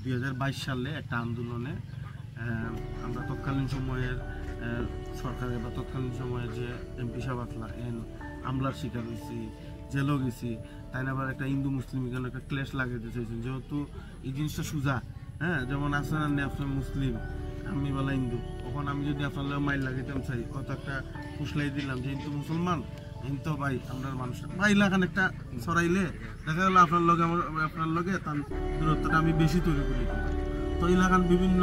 2022 সালে একটা আন্দোলনে আমরা তৎকালীন সময়ের সরকারের বা তৎকালীন সময়ের যে এমপি সাহেব আমলার শিকার হয়েছি, জেলও গেছি, তাই না আবার একটা হিন্দু মুসলিম এখানে একটা ক্লেশ লাগাইতে চাইছেন, যেহেতু এই জিনিসটা সোজা। হ্যাঁ, যেমন আসেন আপনি আপনার মুসলিম, আমি বলা হিন্দু, তখন আমি যদি আপনার মাইল লাগাইতাম চাই, কত একটা ফুসলাই দিলাম যে হিন্দু মুসলমান কিন্তু ভাই আমরা মানুষ ভাই লাগান একটা সরাইলে দেখা গেলো আপনার লগে তার দূরত্বটা আমি বেশি তৈরি করি। তো এই লাগান বিভিন্ন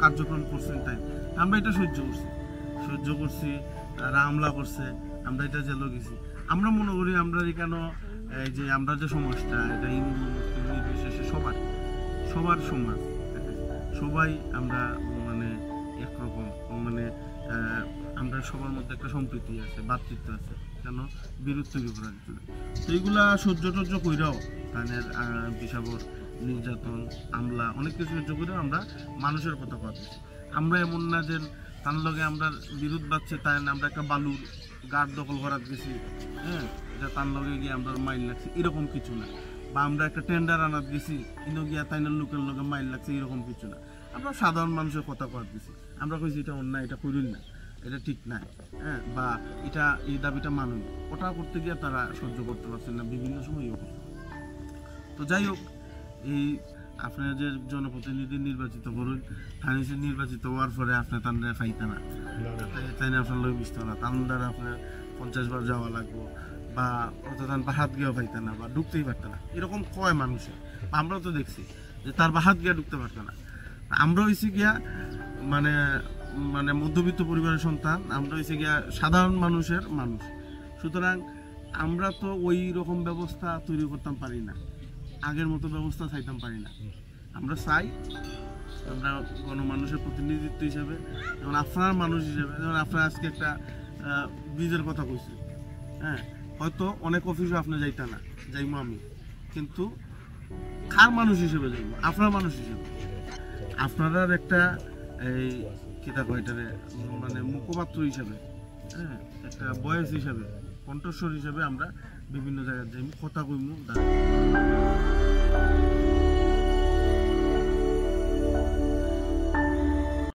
কার্যক্রম করছেন, তাই আমরা এটা সহ্য করছি, তারা হামলা করছে, আমরা এটা জেলও গেছি। আমরা মনে করি আমরা কেন এই যে আমরা যে সমাজটা, এটা হিন্দু মুসলিম নির্বিশেষে সবার সমাজ, সবাই আমরা মানে একরকম, মানে আমরা সবার মধ্যে একটা সম্প্রীতি আছে, ভ্রাতৃত্ব আছে, কেন বিরোধ তৈরি করার জন্য। তো এইগুলা সহ্য কইরাও তাদের বিষাবর নির্যাতন, হামলা অনেক কিছু সহ্য করেও আমরা মানুষের কথা পাচ্ছি। আমরা এমন না যে তার লগে আমরা বিরোধ বাড়ছে, তাই আমরা একটা বালুর গাঢ় দখল করার গেছি, হ্যাঁ, এটা তার লগে গিয়ে আমরা মাইল লাগছে, এরকম কিছু না। বা আমরা একটা টেন্ডার আনার গেছি, ইনো গিয়া তাইনের লোকের লগে মাইল লাগছে, এরকম কিছু না। আমরা সাধারণ মানুষের কথা কওয়ার দিছি, আমরা কইছি এটা অন্যায়, এটা করিল না, এটা ঠিক নাই, হ্যাঁ, বা এটা এই দাবিটা মানুন, ওটা করতে গিয়ে তারা সহ্য করতে পারছেন না, বিভিন্ন সময় ইয়ে করছে। তো যাই হোক, এই আপনার যে জনপ্রতিনিধি নির্বাচিত করুন, থানিসে নির্বাচিত হওয়ার পরে আপনি তান্ডা ফাইতে না, তাই না আপনার লই বুঝতে না, তান্ডার আপনার 50 বার যাওয়া লাগবো, বা অতটান বা হাত গিয়েও পাইতে না, বা ঢুকতেই পারত না, এরকম কয় মানুষে। আমরাও তো দেখছি যে তার বা হাত গিয়া ঢুকতে পারত না। আমরা হয়েছি গিয়া মানে মানে মধ্যবিত্ত পরিবারের সন্তান, আমরা হয়েছে গিয়া সাধারণ মানুষের মানুষ। সুতরাং আমরা তো ওই রকম ব্যবস্থা তৈরি করতাম পারি না, আগের মতো ব্যবস্থা চাইতাম পারি না। আমরা চাই আমরা গণমানুষের প্রতিনিধিত্ব হিসেবে, যেমন আপনার মানুষ হিসেবে, যেমন আপনার আজকে একটা ব্রিজের কথা কইছি, হ্যাঁ, হয়তো অনেক অফিসে আপনি যাইতা না, যাইমো আমি, কিন্তু কার মানুষ হিসেবে যাইব, আপনার মানুষ হিসেবে, আপনার একটা এই কিতা কয়টারে মানে মুখপাত্র হিসেবে, হ্যাঁ, একটা বয়স হিসাবে, কণ্ঠস্বর হিসেবে আমরা বিভিন্ন জায়গায় যাইমু, কথা কইমু।